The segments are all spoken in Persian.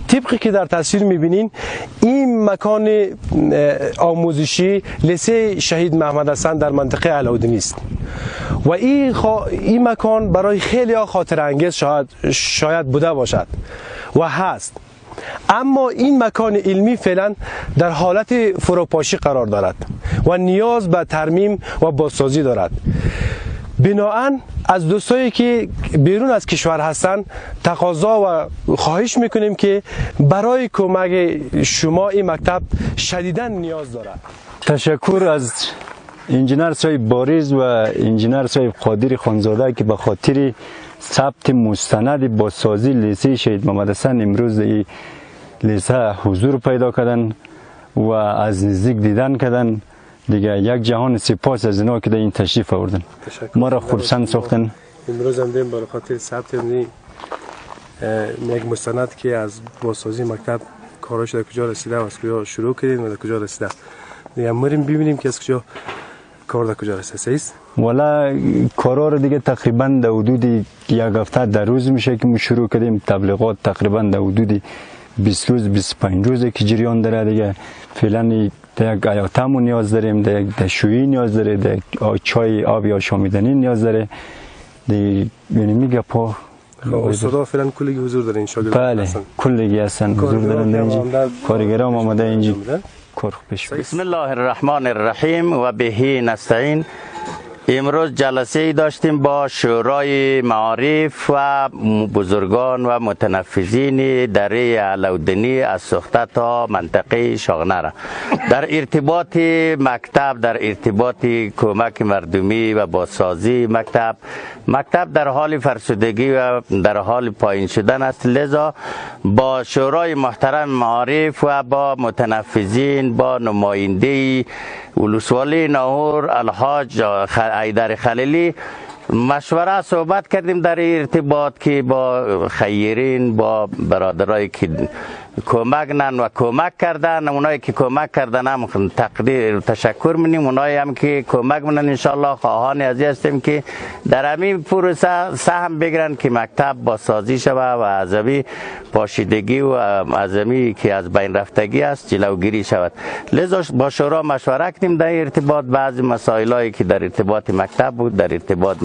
طبقی که در تصویر میبینین این مکان آموزشی لیسه شهید محمد حسن در منطقه علاءالدینی است و این مکان برای خیلی ها خاطر انگیز شاید بوده باشد و هست، اما این مکان علمی فعلا در حالت فروپاشی قرار دارد و نیاز به ترمیم و بازسازی دارد. بناهن از دوستایی که بیرون از کشور هستند تقاضا و خواهش میکنیم که برای کمک شما این مکتب شدیداً نیاز دارد. تشکر از انجینر صاحب باریز و انجینر صاحب قادر خانزاده که به خاطر ثبت مستند بازسازی لیسه شهید محمد حسن امروز این لیسه حضور پیدا کردن و از نزدیک دیدن کردن. دیگه یک جهان سپاس از اینا که در این تشریف آوردن، ما را خرسند ساختن. امروز هم دیم برای خاطر ثبت یک مستند که از بازسازی مکتب کاراش در کجا رسیده و از کجا شروع کردیم و در کجا رسیده. دیگه مریم ببینیم که از کجا کار در کجا رسیده است. والا کارا رو دیگه تقریبا در حدود یک هفته در روز میشه که ما شروع کردیم. تبلیغات تقریبا در حدود 20 روز 25 روز که جریان داره. دیگه فعلا در یک ایاتمون نیاز داریم، در یک دشویی نیاز داره، در چای آب یا آشامیدنی نیاز داره. یعنی میگه پا استادا فعلا کلگی حضور داره این شاگردان؟ بله کلگی هستن حضور دارن در اینجا. کارگرام آمده اینجا کار پیش. بسم الله الرحمن الرحیم و بهی نستعین. امروز جلسه ای داشتیم با شورای معارف و بزرگان و متنفذین دره علاءالدینی از سوخته تا منطقه شاغنه در ارتباط مکتب، در ارتباط کمک مردمی و بازسازی مکتب در حال فرسودگی و در حال پایین شدن است. لذا با شورای محترم معارف و با متنفذین، با نماینده ولسوالی ناهور الحاج حیدر خلیلی مشوره صحبت کردیم در ارتباط که با خیرین، با برادرایی که کمک نن و کمک کردن، اونایی که کمک کردن هم تقدیر تشکر منیم، اونایی هم که کمک منن انشالله خواهان ازی هستیم که در همین پروسه سهم بگیرن که مکتب بازسازی شود و عذابی پاشیدگی و عظمی که از بین رفتگی است جلوگیری شود. لذا با شورا مشوره کردیم در ارتباط بعضی مسائلی که در ارتباط مکتب بود، در ارتباط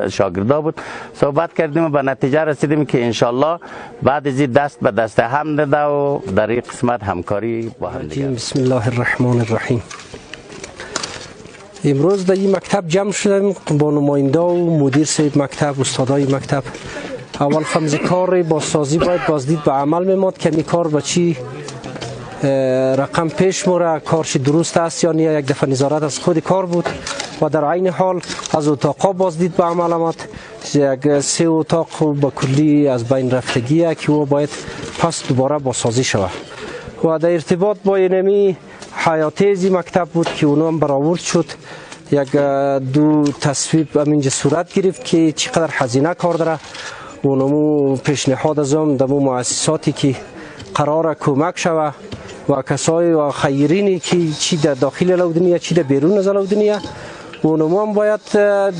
شاگردا بود صحبت کردیم و به نتیجه رسیدیم که انشالله بعد از دست به دست هم داده و در این قسمت همکاری با هم دیگر. بسم الله الرحمن الرحیم. امروز در این مکتب جمع شدیم با نماینده و مدیر صاحب مکتب، استادای مکتب. اول خمزی کار بازسازی باید بازدید به عمل میماد که می کار با چی رقم پیش موره، کارش درست است یا نه. یک دفعه نظارت از خود کار بود و در عین حال از اتاقا بازدید به عمل آمد. یک 3 اتاق با کلی از بین رفتگیه که او باید پس دوباره بازسازی شود و در ارتباط با اینمی حیاتیزی مکتب بود که اونو هم برآورد شد. یک 2 تصویب همینجا صورت گرفت که چقدر هزینه کار داره. اونمو پیشنهاد ازم در مؤسساتی که قرار کمک شود و کسای و خیرینی که چی در داخل علاءالدینی چی در بیرون از علاءالدینی اونمو هم باید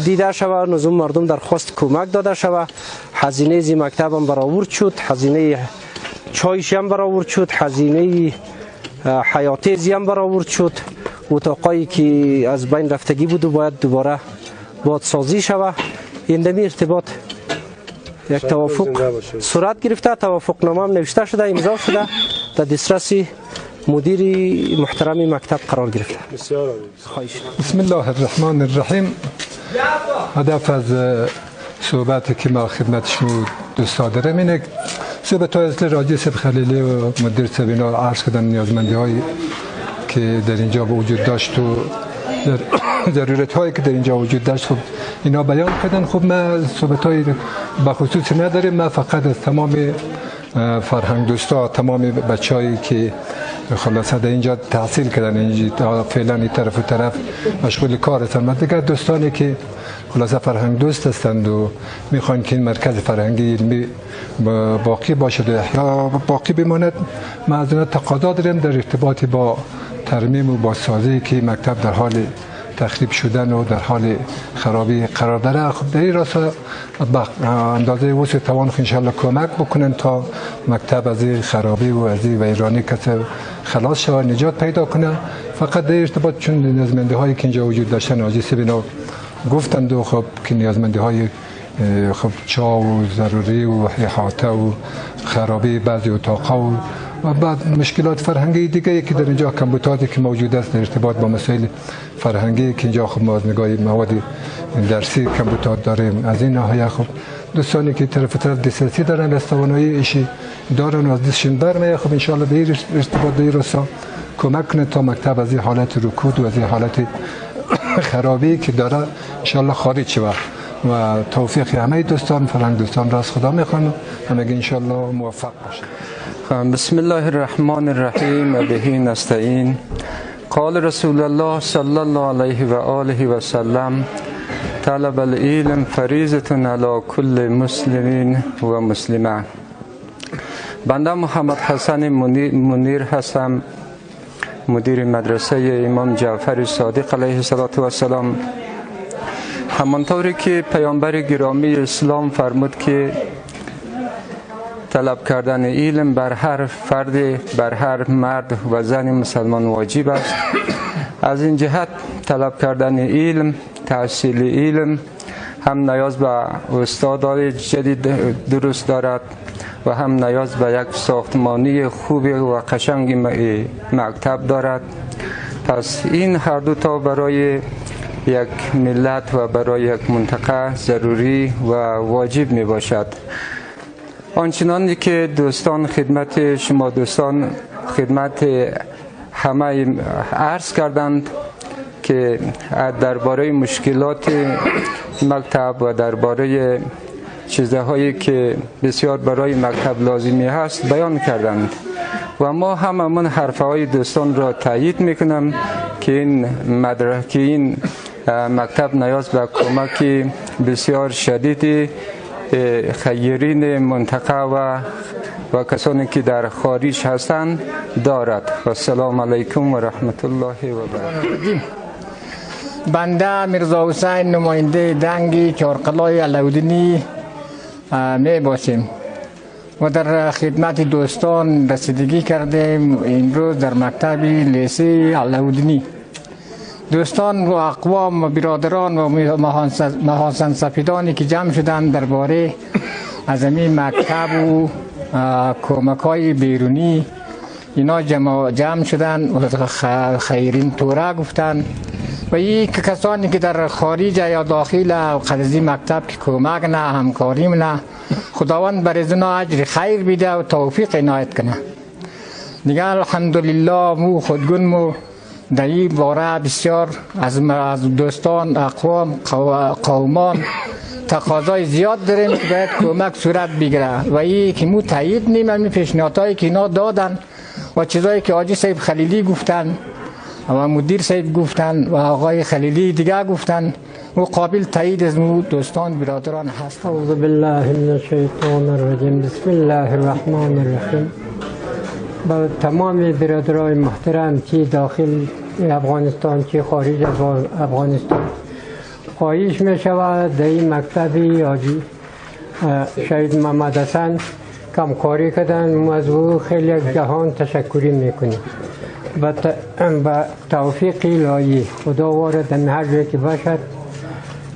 دیده شود. نظام مردم درخواست کمک داده شود. هزینه زی مکتب هم برآورد شد، هزینه چایش هم برآورد شد، هزینه حیاتی زی هم برآورد شد. اتاقایی که از بین رفتگی بود و باید دوباره بازسازی شود. این دمی ارتباط یک توافق صورت گرفته، توافق نامه هم نوشته شده، امضا شده، در دسترس مدیر محترم مکتب قرار گرفته. بسم الله الرحمن الرحیم. هدف از صحبت که ما خدمت شما دوستا دارم اینه صحبت های اصل راجع سب خلیلی و مدیر سبینا عرض کردن نیازمندی هایی که در اینجا وجود داشت و ضرورت هایی که در اینجا وجود داشت خب اینا بیان کردن. خب ما صحبت های بخصوص نداریم، ما فقط از تمام فرهنگ دوستا، تمام بچه‌هایی که خلاصه در اینجا تحصیل کردن، اینجا فعلا این طرف و طرف مشغول کار هستند و دیگر دوستانی که خلاصه فرهنگ دوست هستند و میخوان که این مرکز فرهنگی علمی باقی باشد یا باقی بماند، ما از اونها تقاضا داریم در ارتباط با ترمیم و بازسازی که مکتب در حال تخریب شدن و در حال خرابی قرار داره. خب در این راستا به اندازه وسع توان ان شاء الله کمک بکنن تا مکتب از این خرابی و از این ویرانی کسی خلاص شود، نجات پیدا کنه. فقط در ارتباط چون نیازمندی هایی که اینجا وجود داشتن حاجی سیبینا گفتند و خب که نیازمندی های خب چا و ضروری و احاطه و خرابی بعضی اتاقها و بعد مشکلات فرهنگی دیگه که در اینجا کمبوداتی که موجود است در ارتباط با مسائل فرهنگی که اینجا خب ما از نگاه مواد درسی کمبودات داریم. از این ناحیه خب دوستانی که طرف دسترسی دارن از توانایی ایشی دارن و از دستشون برمیاد خب ان شاء الله به این ارتباط به این راستا کمک کنه تا مکتب از این حالت رکود و از این حالت خرابی که داره ان شاء الله خارج شود و توفیق همه دوستان فرهنگ دوستان را از خدا میخوام همگی ان شاء الله موفق باشه. بسم الله الرحمن الرحیم و به نستعین. قال رسول الله صلی الله علیه و آله و سلم: طلب العلم فریضة علی کل مسلم و مسلمه. بنده محمد حسن منیر هستم، مدیر مدرسه امام جعفر صادق علیه السلام. همانطوری که پیامبر گرامی اسلام فرمود که طلب کردن علم بر هر فرد، بر هر مرد و زن مسلمان واجب است. از این جهت طلب کردن علم، تحصیل علم هم نیاز به استادان جدید درست دارد و هم نیاز به یک ساختمانی خوب و قشنگ مکتب دارد. پس این هر دو تا برای یک ملت و برای یک منطقه ضروری و واجب می باشد. آنچنانی که دوستان خدمت شما دوستان خدمت همه عرض کردند که درباره مشکلات مکتب و درباره چیزهایی که بسیار برای مکتب لازمی هست بیان کردند و ما هممون حرفهای دوستان را تایید میکنم که این مکتب نیاز به کمک بسیار شدید خیرین منطقه و کسانی که در خارج هستند دارد. و السلام علیکم و رحمت الله و برکاته. بنده میرزا حسین نماینده دنگی چهارقلای علاودینی می باشیم و در خدمت دوستان رسیدگی کردیم امروز در مکتب لیسه علاودینی. دوستان و اقوام و برادران و محاسن سفیدانی که جمع شدن درباره از این مکتب و کمک‌های بیرونی اینا جمع شدن و خیرین توره گفتن و یک کسانی که در خارج یا داخل قضیه مکتب که کمک نه همکاری نه خداوند بر ازنا اجر خیر بیده و توفیق عنایت کنه. دیگه الحمدلله مو خودگون مو در این باره بسیار از دوستان اقوام قومان تقاضای زیاد داریم که باید کمک صورت بگیره و این که مو تایید نیم همین پیشنهادهایی که اینا دادن و چیزایی که حاجی صاحب خلیلی گفتن و مدیر صاحب گفتن و آقای خلیلی دیگه گفتن و قابل تایید از مو دوستان برادران هست. اعوذ بالله من الشیطان الرجیم. بسم الله الرحمن الرحیم. با تمام برادرای محترم که داخل افغانستان چه خارج از افغانستان خواهش می شود در این مکتبی حاجی شهید محمد حسن کمکاری کردن. ما از او خیلی جهان تشکری میکنیم. با توفیق الهی خدا وارد در هر جایی که باشد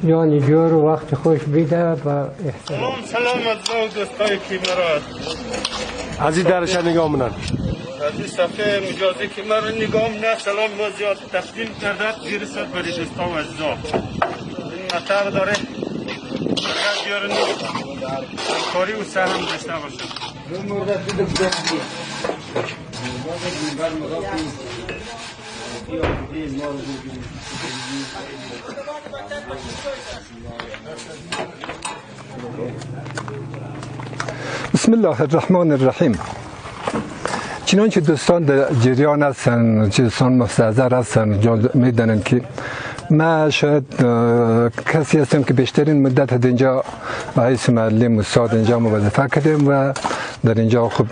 جان جور و وقت خوش بیده و احترام. سلام از دوستای کیمرات از این درش نگاه منن از این صفحه مجازی که من نگاه نه سلام ما زیاد تقدیم کردت زیر سر برای دوستان و عزیزان. این مطلب داره مرکز بیارن کاری و سر هم داشته باشن. بسم الله الرحمن الرحیم. چنانچه دوستان در جریان هستند، دوستان مستحضر هستند میدانند که من شاید کسی هستم که بیشترین مدت اینجا به حیث معلم استاد اینجا وظیفه کردیم و در اینجا خب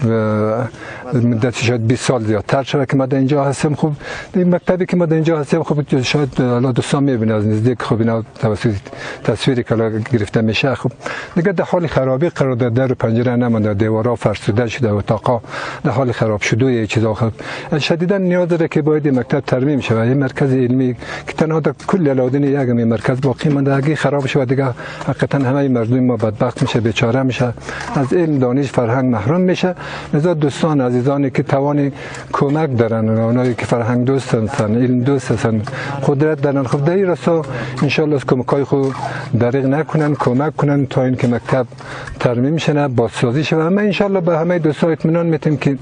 مدت شاید 20 سال زیادتر شده که ما در اینجا هستیم. خب این مکتبی که ما در اینجا هستیم خب شاید حالا دوستان میبینید از نزدیک خب اینا توسط تصویری که گرفته میشه خب دیگه در حال خرابی قرار داده، در و پنجره نمونده، دیوارا فرسوده شده، اتاقا در حال خراب شده، یه چیزا خب شدیدا نیاز داره که باید مکتب ترمیم شه. این مرکز علمی که تنها در کل علادین یک مرکز باقی مونده اگه خراب شه دیگه حقیقتا همه مردم ما بدبخت میشه، بیچاره میشه، از علم دانش فرهنگ محروم میشه. لذا دوستان عزیزانی که توان کمک دارن، اونایی که فرهنگ دوست هستن، علم دوست هستن، قدرت دارن، خب در این راستا ان شاء الله کمکای خود دریغ نکنن، کمک کنن تا اینکه مکتب ترمیم شه، بازسازی شه. اما ان شاء الله به همه دوستان اطمینان میتیم که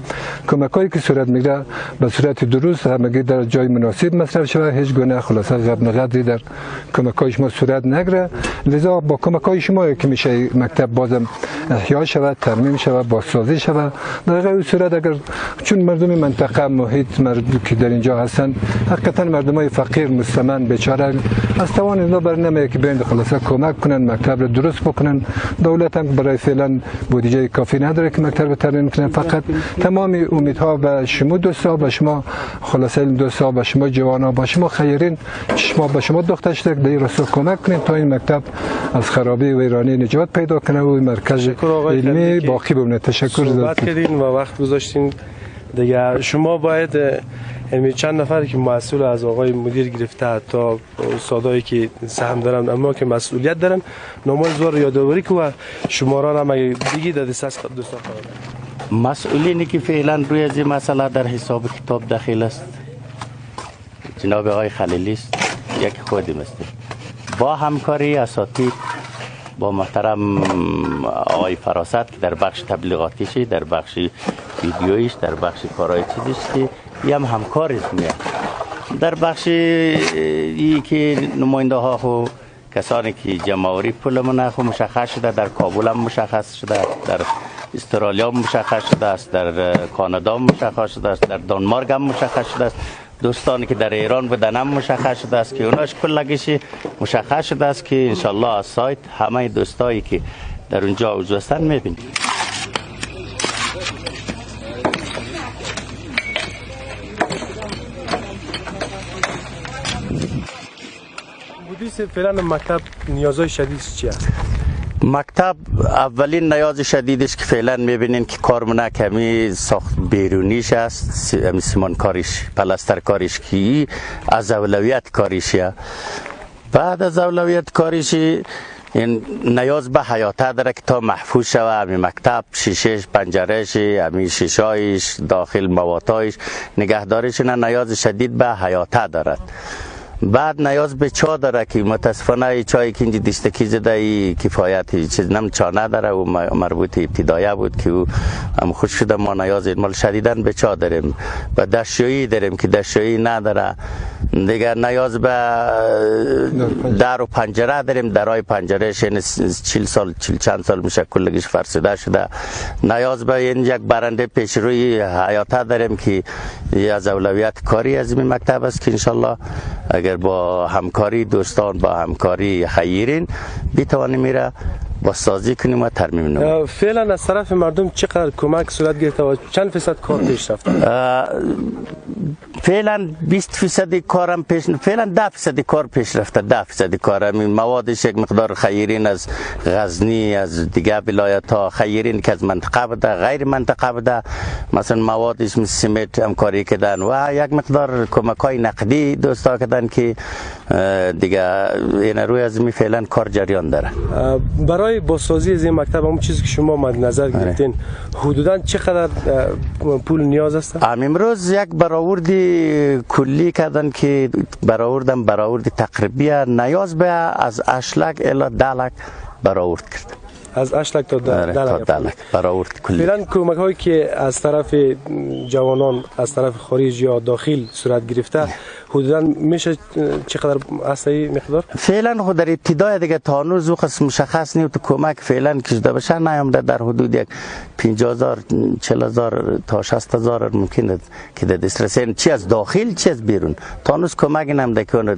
کمکایی که صورت میگیره به صورت درست همگی در جای مناسب مصرف شه، هیچ گونه خلاصه غبن‌غدری در کمکای شما صورت نگیره. لذا با کمکای شما که میشه مکتب بازم احیا شود، ترمیم شود، بازسازی شود. در غیر صورت اگر چون مردم منطقه محیط مردم که در اینجا هستن حقیقتا مردمای فقیر مستمن بیچاره از توان اینا بر نمیاد که بیند خلاصه کمک کنن مکتب رو درست بکنن. دولت هم برای فعلا بودجه کافی نداره که مکتب رو ترمیم کنه. فقط تمام امیدها به شما دوستا، به شما خلاصه دوستا، به شما جوانا، به شما خیرین، شما به شما دختر شده در این راستا کمک کنین تا این مکتب از خرابی و ویرانی نجات پیدا کنه و مرکز علمی باقی بمونه. تشکر. صحبت کردین و وقت گذاشتین دیگه. شما باید یعنی چند نفر که مسئول از آقای مدیر گرفته تا استادایی که سهم دارن اما که مسئولیت دارن نمای زور یادآوری که و شماران هم اگه دیگه در دست دوستان مسئولینی که فعلا روی از این مسئله در حساب کتاب داخل است جناب آقای خلیلی است، یک خودم است با همکاری اساتید با محترم آقای فراست که در بخش تبلیغاتیش، در بخش ویدیویش، در بخش کارهای چیزیش که هم همکار است میاد. در بخش ای که نماینده ها و کسانی که جمعوری پول منخ مشخص شده، در کابل هم مشخص شده، در استرالیا هم مشخص شده است، در کانادا هم مشخص شده است، در دانمارک هم مشخص شده است، دوستانی که در ایران بودن هم مشخص شده است که اوناش کلگیش مشخص شده است که انشالله از سایت همه دوستایی که در اونجا عضو هستن میبینید. فعلا مکتب نیازهای شدیدش چیه؟ مکتب اولین نیاز شدیدش که فعلا میبینین که کارمونه کمی ساخت بیرونیش است، سیمان کاریش، پلستر کاریش که از اولویت کاریشه. بعد از اولویت کاریش این نیاز به حیاته داره که تا محفوظ شوه همین مکتب، شیشهش، پنجرهش، همین شیشایش، داخل مواتایش، نگهداریش نیاز شدید به حیاته دارد. بعد نیاز به چا داره که متاسفانه چایی که اینجا دستکی زده ای کفایتی چیز نم چا نداره و مربوط ابتدایه بود که او هم خوش شده. ما نیاز مال شدیدن به چا داریم و دستشویی داریم که دستشویی نداره دیگه. نیاز به در و پنجره داریم، درای پنجره شین 40 سال 40 چند سال میشه کلگیش فرسوده شده. نیاز به این یک برنده پیش روی حیاته داریم که از اولویت کاری از این مکتب است که انشالله اگر با همکاری دوستان، با همکاری خیرین بیتوانیم میره با سازی کنیم و ترمیم نمیم. فعلا از طرف مردم چقدر کمک صورت گرفته و چند فیصد کار پیش رفته؟ فعلا 20% کارم پیش، فعلا 10% کار پیش رفته. 10% کار همین موادش یک مقدار خیرین از غزنی، از دیگه ولایت ها خیرین که از منطقه بوده، غیر منطقه بوده، مثلا موادش مثل سیمنت همکاری کردن و یک مقدار کمک های نقدی دوستا کردن که دیگه این روی از می فعلا کار جریان داره. برای بازسازی از این مکتب همون چیزی که شما مد نظر گرفتین حدوداً چقدر پول نیاز است؟ امروز یک برآوردی کلی کردن که برآوردی تقریبی نیاز به از 8 لک الی 10 لک برآورد کرد. از 8 لک تا 10 لک برآورد کلی. فعلا کمک هایی که از طرف جوانان از طرف خارج یا داخل صورت گرفته حدودا میشه چقدر هسته مقدار؟ فعلا خود در ابتدای دیگه تا هنوز او قسم مشخص نیست. کمک فعلا کشیده بشه نیامده. در حدود یک 50,000 40,000 تا 60,000 ممکنه که در دسترسی چی از داخل چی از بیرون. تا هنوز کمک نمیده که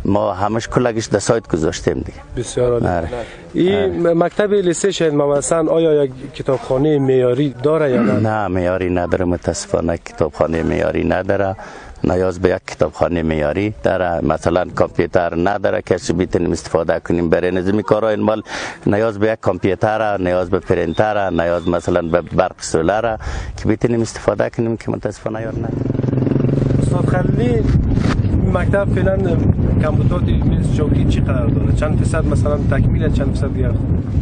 ما همش کلگش در سایت گذاشتیم دیگه. بسیار عالی. این مکتب لیسه شهید محمد حسن آیا یک کتابخانه معیاری داره یا نه؟ نه معیاری نداره، متاسفانه کتابخانه معیاری نداره. نیاز به یک کتابخانه معیاری داره. مثلا کامپیوتر نداره که بتونیم استفاده کنیم برای نظمی کارهای مال. نیاز به یک کامپیوتر، نیاز به پرینتر، نیاز مثلا به برق سولر که بتونیم استفاده کنیم که متاسفانه یار نداره. استاد خلیلی مکتب فعلا کامپیوتر میز چوکی چی قرار داره؟ چند فیصد مثلا تکمیل، چند فیصد دیگه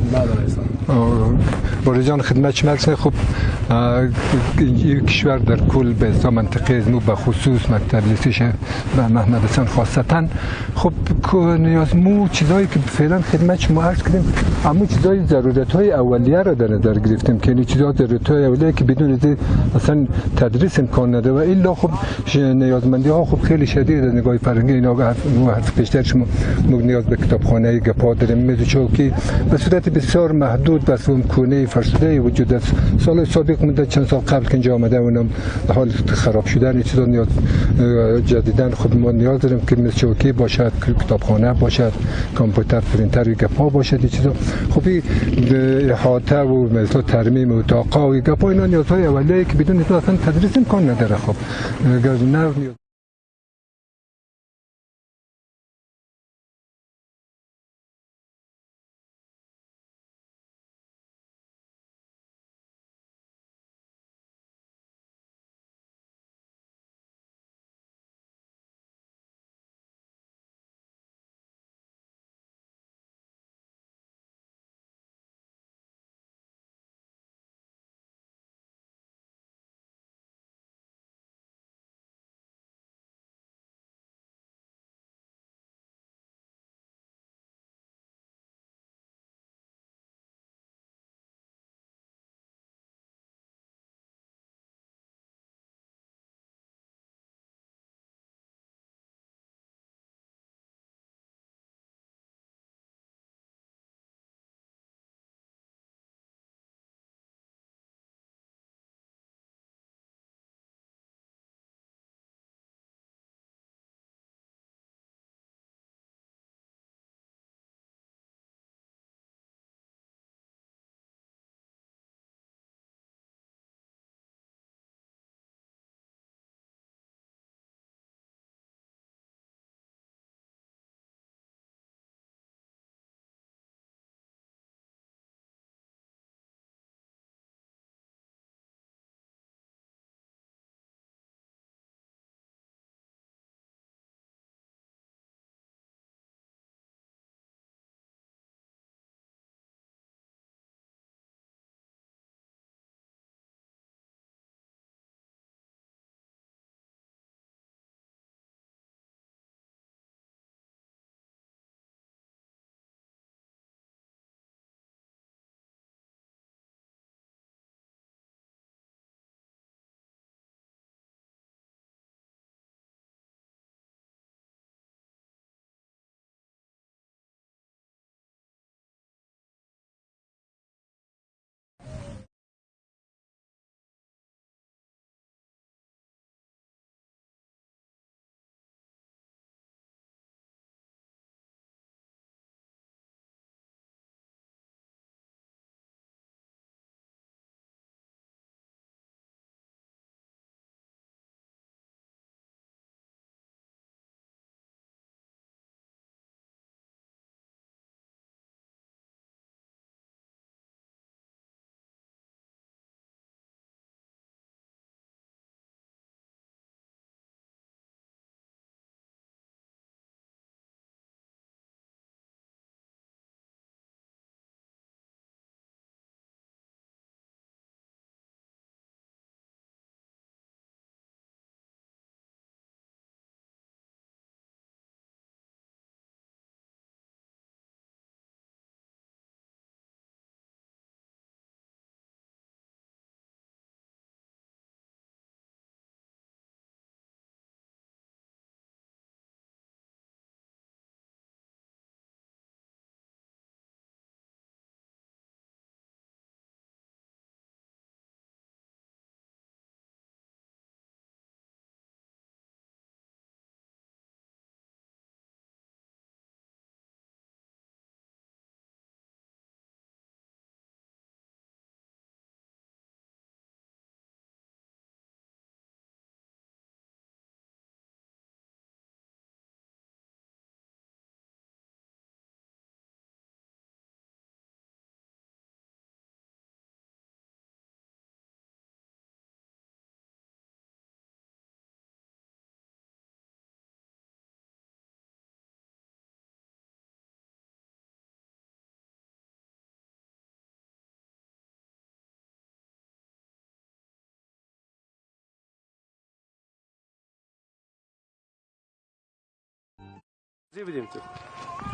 نداره اصلا؟ باری جان خدمت شما هستم. خب کشور در کل به حساب منطقه از به خصوص مکتب لیسه شهید محمد حسن خاصتا خب نیاز مو چیزایی که فعلا خدمت شما عرض کردیم، اما چیزای ضرورت های اولیه را در نظر گرفتیم که این چیزا ضرورت های اولیه که بدون از اصلا تدریس امکان نداره. و الا خب نیازمندی ها خب خیلی شدید از نگاه فرهنگی. اینا حرف پیشتر شما نیاز به کتابخانه گپا داریم، میز چوکی به صورت بسیار محدود و کونه فرسوده وجود است. سال سابق مدت چند سال قبل که اینجا آمده اونم حال خراب شدن این چیزا نیاز جدیدن خب ما نیاز داریم که میز چوکی باشد، کتابخانه باشد، کامپیوتر، پرینتر و گپا باشد. این چیزا خب این احاطه و مثلا ترمیم اتاقا و گپا اینا نیازهای اولیه که بدون اصلا تدریس امکان نداره. خب اگر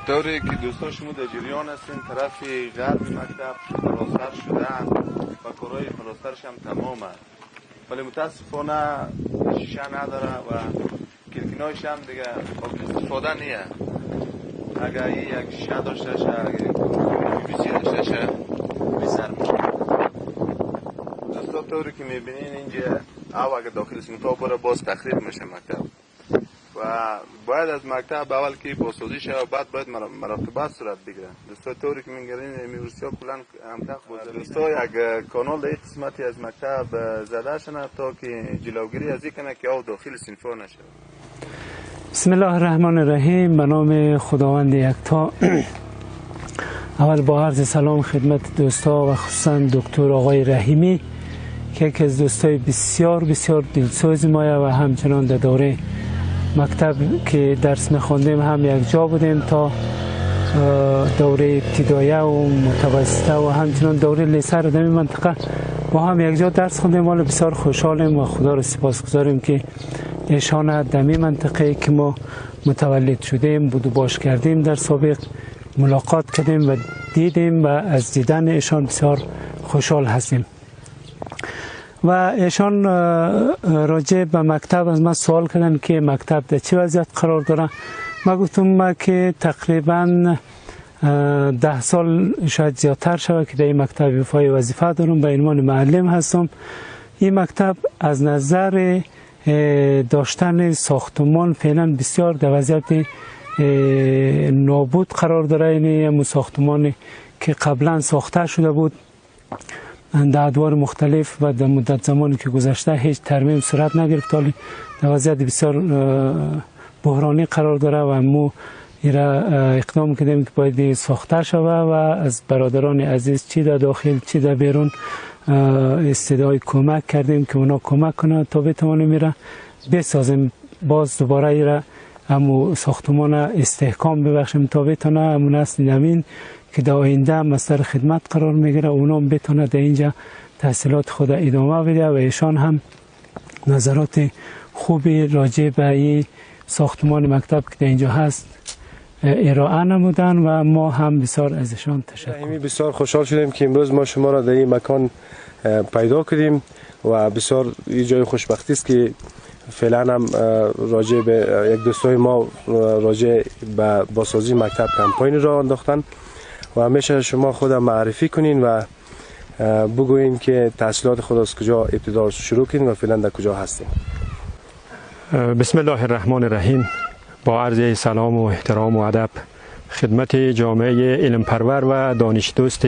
طوری که دوستان شما در جریان هستین طرف غرب مکتب پلاستر شدن و کارهای پلاسترش هم تمامه، ولی متاسفانه شیشه نداره و کلکینایش هم دیگه قابل استفاده نیه. اگر یک شیشه داشته شه، اگر بیسی داشته شه بسر میشه. دوستان طوری که میبینین اینجا او اگر داخل سنگتا بره باز تخریب میشه مکتب و باید از مکتب اول که بازسازی شه و بعد باید مراقبت صورت بگیره. دوستا طوری که میگرین میورسیا کلان همکخ بوده. دوستا یک کانال در قسمتی از مکتب زده شنه تا که جلوگیری از این کنه که او داخل سنفا نشه. بسم الله الرحمن الرحیم. به نام خداوند یکتا. اول با عرض سلام خدمت دوستا و خصوصا دکتر آقای رحیمی که یکی از دوستای بسیار بسیار دلسوز مایه و همچنان در دوره مکتب که درس می‌خوندیم هم یک جا بودیم تا دوره ابتدایه و متوسطه و همچنان دوره لیسه در این منطقه با هم یک جا درس خوندیم. حالا بسیار خوشحالیم و خدا را سپاسگزاریم که ایشان در این منطقه که ما متولد شدیم بود و باش کردیم در سابق ملاقات کردیم و دیدیم و از دیدن ایشان بسیار خوشحال هستیم. و ایشان راجع به مکتب از من سوال کردن که مکتب در چه وضعیت قرار داره. من گفتم که تقریبا 10 سال شاید زیادتر شود که در این مکتب ایفای وظیفه دارم، به عنوان معلم هستم. این مکتب از نظر داشتن ساختمان فعلا بسیار در وضعیت نابود قرار داره. یعنی ساختمانی که قبلا ساخته شده بود در ادوار مختلف و در مدت زمانی که گذشته هیچ ترمیم صورت نگرفت، ولی در وضعیت بسیار بحرانی قرار داره و ما اقدام کردیم که باید ساخته شود و از برادران عزیز چی در داخل چی در بیرون استدعای کمک کردیم که اونا کمک کنند تا بتوانیم میره بسازیم، باز دوباره ایره همو ساختمان استحکام ببخشیم تا بتونه همون اصل نمین که در آینده مصدر خدمت قرار میگیره اونا بتونه در اینجا تحصیلات خود ادامه بده و ایشان هم نظرات خوبی راجع به این ساختمان مکتب که در اینجا هست ارائه نمودن و ما هم بسیار از ایشان تشکر. بسیار خوشحال شدیم که امروز ما شما را در این مکان پیدا کردیم و بسیار این جای خوشبختی است که فعلا هم راجع به یک دوستای ما راجع به بازسازی مکتب کمپاین را انداختن و همیشه شما خود معرفی کنین و بگوین که تحصیلات خود از کجا ابتدا شروع کردین و فعلا در کجا هستین. بسم الله الرحمن الرحیم. با عرض سلام و احترام و ادب خدمت جامعه علم پرور و دانش دوست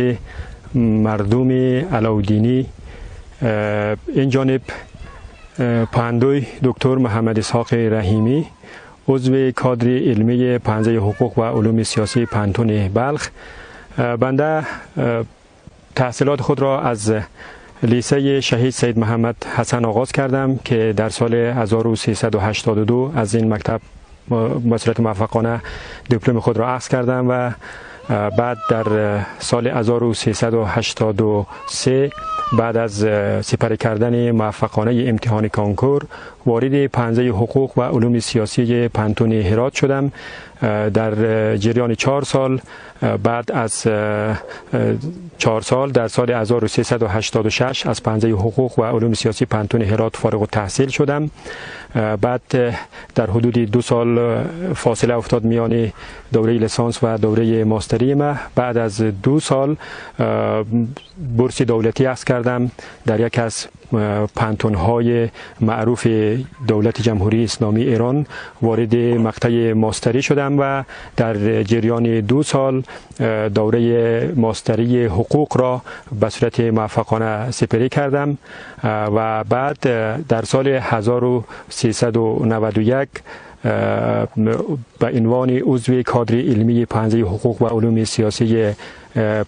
مردم علاودینی، این جانب پاندوی دکتر محمد اسحاق رحیمی، عضو کادر علمی پانزه حقوق و علوم سیاسی پانتون بلخ. بنده تحصیلات خود را از لیسه شهید سید محمد حسن آغاز کردم که در سال 1382 از این مکتب به صورت موفقانه دیپلم خود را اخذ کردم و بعد در سال 1383 بعد از سپری کردن موفقانه امتحان کنکور وارد پانزه حقوق و علوم سیاسی پانتون هرات شدم. در جریان 4 سال بعد از 4 سال در سال 1386 از پانزه حقوق و علوم سیاسی پانتون هرات فارغ التحصیل شدم. بعد در حدود 2 سال فاصله افتاد میان دوره لیسانس و دوره ماستری ما. بعد از 2 سال بورس دولتی اخذ کردم در یک از پانتون‌های معروف دولت جمهوری اسلامی ایران. وارد مقطع ماستری شدم و در جریان 2 سال دوره ماستری حقوق را به صورت موفقانه سپری کردم و بعد در سال 1391 به عنوان عضو کادر علمی پانزه حقوق و علوم سیاسی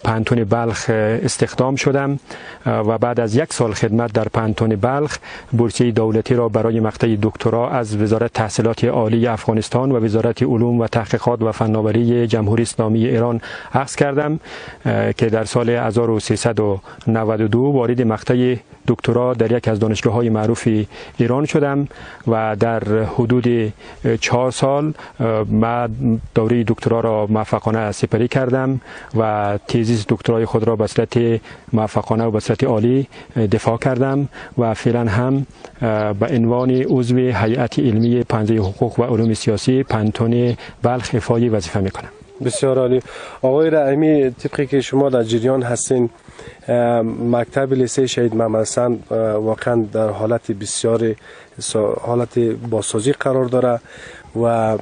پانتون بلخ استخدام شدم و بعد از 1 سال خدمت در پانتون بلخ بورسیه دولتی را برای مقطع دکترا از وزارت تحصیلات عالی افغانستان و وزارت علوم و تحقیقات و فناوری جمهوری اسلامی ایران اخذ کردم که در سال 1392 وارد مقطع دکترا در یک از دانشگاه‌های معروف ایران شدم و در حدود 4 سال من دوره دکترا را موفقانه سپری کردم و تزیس دکترای خود را به صورت موفقانه و به صورت عالی دفاع کردم و فعلا هم به عنوان عضو هیئت علمی پنجه حقوق و علوم سیاسی پنتون بلخ افای وظیفه میکنم. بسیار عالی. آقای رحیمی، طبقی که شما در جریان هستین، مکتب لیسه شهید محمد حسن واقعا در حالت بسیار حالت بازسازی قرار داره و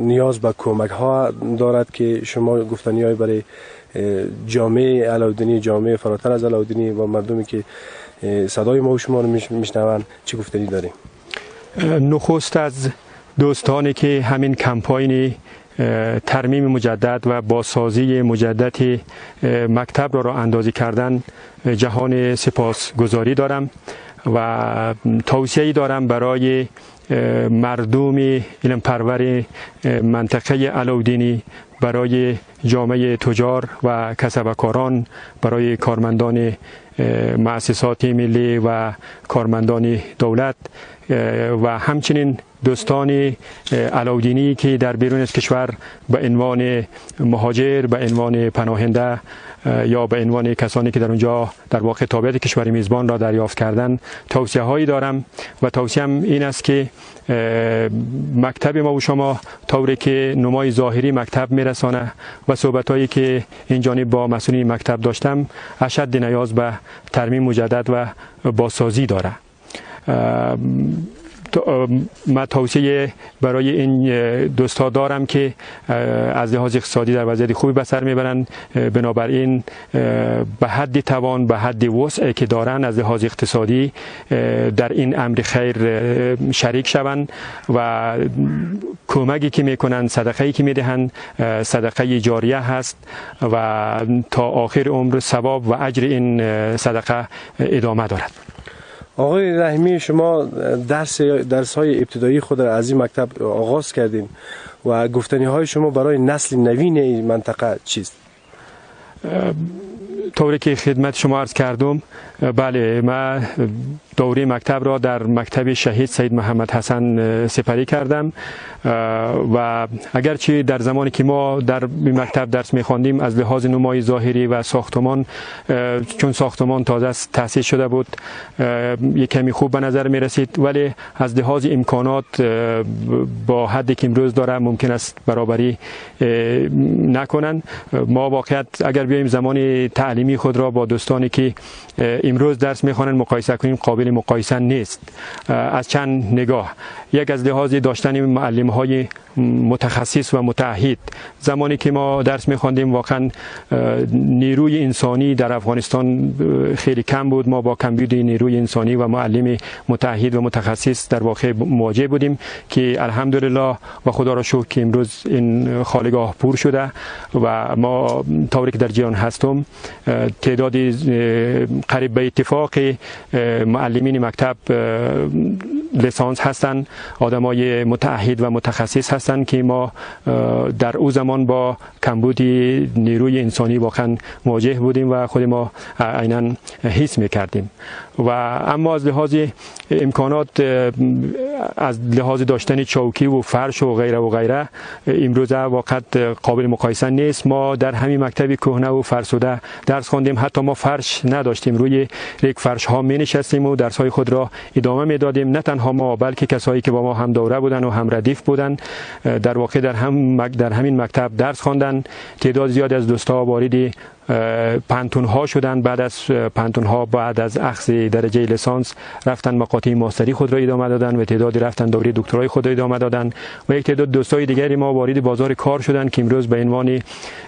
نیاز به کمک ها دارد که شما گفتنی های برای جامعه علاودینی، جامعه فراتر از علاودینی و مردمی که صدای ما و شما رو میشنون چه گفتنی داریم؟ نخست از دوستانی که همین کمپاین ترمیم مجدد و بازسازی مجدد مکتب را اندازی کردن جهان سپاسگزاری دارم و توصیه‌ای دارم برای مردم علم پرور منطقه علاودینی، برای جامعه تجار و کسبکاران، برای کارمندان مؤسسات ملی و کارمندان دولت و همچنین دوستان علاودینی که در بیرون از کشور به عنوان مهاجر، به عنوان پناهنده یا به عنوان کسانی که در اونجا در واقع تابعیت کشور میزبان را دریافت کردن توصیه هایی دارم و توصیهم این است که مکتب ما و شما طوری که نمای ظاهری مکتب میرسانه و صحبت هایی که این جانب با مسئولین مکتب داشتم اشد نیاز به ترمیم مجدد و بازسازی داره. من توصیه برای این دوستا دارم که از لحاظ اقتصادی در وضعیت خوبی به سر میبرند، بنابراین به حد توان، به حد وسعی که دارن از لحاظ اقتصادی در این امر خیر شریک شوند و کمکی که میکنن، صدقه‌ای که میدهند صدقه جاریه هست و تا آخر عمر ثواب و اجر این صدقه ادامه دارد. آقای رحیمی، شما درس های ابتدایی خود را از این مکتب آغاز کردین و گفتنی های شما برای نسل نوین این منطقه چیست؟ طوری که خدمت شما عرض کردم، بله، ما دوره مکتب را در مکتب شهید سید محمد حسن سپری کردم و اگرچه در زمانی که ما در مکتب درس می‌خواندیم از لحاظ نمای ظاهری و ساختمان، چون ساختمان تازه تأسیس شده بود، یک کمی خوب به نظر می رسید، ولی از لحاظ امکانات با حدی که امروز داره ممکن است برابری نکنند. ما واقعیت اگر بیایم زمان تعلیمی خود را با دوستانی که امروز درس می‌خوانند مقایسه کنیم، قابل مقایسه نیست از چند نگاه. یک از لحاظ داشتن معلم‌های متخصص و متعهد. زمانی که ما درس می‌خواندیم واقعا نیروی انسانی در افغانستان خیلی کم بود. ما با کمبود نیروی انسانی و معلم متعهد و متخصص در واقع مواجه بودیم که الحمدلله و خدا را شکر که امروز این خالگاه پر شده و ما طوری که در جهان هستم تعدادی قریب به اتفاق معلمین مکتب لیسانس هستند، آدمای متعهد و متخصص هستند که ما در او زمان با کمبود نیروی انسانی واقعا مواجه بودیم و خود ما عیناً حس می‌کردیم. و اما از لحاظ امکانات، از لحاظ داشتن چوکی و فرش و غیره و غیره امروز واقعا قابل مقایسه نیست. ما در همین مکتب کهنه و فرسوده درس خواندیم، حتی ما فرش نداشتیم، روی یک فرش ها می نشستیم و درس های خود را ادامه می دادیم. نه تنها ما بلکه کسایی که با ما هم دوره بودن و هم ردیف بودن در واقع در همین مکتب درس خواندن. تعداد زیادی از دوستا وارد پنتون ها شدن، بعد از پنتون ها بعد از اخذ درجه لیسانس رفتن مقاطع ماستری خود را ادامه دادن و تعدادی رفتن دوره دکترای خود را ادامه دادن و یک تعداد دوستای دیگری ما وارد بازار کار شدن که امروز به عنوان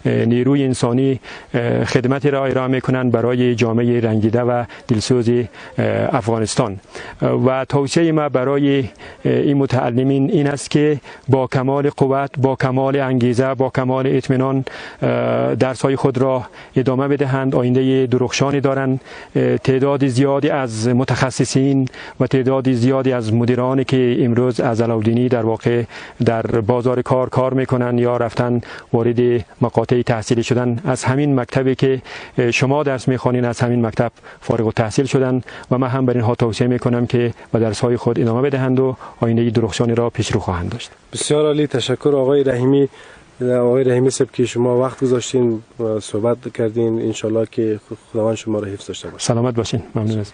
نیروی انسانی خدمتی را ارائه میکنن برای جامعه رنجیده و دلسوز افغانستان. و توصیه ما برای این متعلمین این است که با کمال قوت، با کمال انگیزه، با کمال اطمینان درس های خود را ادامه بدهند. آینده درخشانی دارند. تعداد زیادی از متخصصین و تعداد زیادی از مدیرانی که امروز از علاءالدینی در واقع در بازار کار میکنن یا رفتن وارد مقاطع تحصیلی شدن، از همین مکتبی که شما درس میخوانین از همین مکتب فارغ التحصیل شدن و من هم بر اینها توصیه میکنم که به درس‌های خود ادامه بدهند و آینده درخشانی را پیش رو خواهند داشت. بسیار عالی، تشکر آقای رحیمی. آقای رحیمی صاحب که شما وقت گذاشتین صحبت کردین، انشالله که خداوند شما را حفظ داشته باشه. سلامت باشین. ممنون از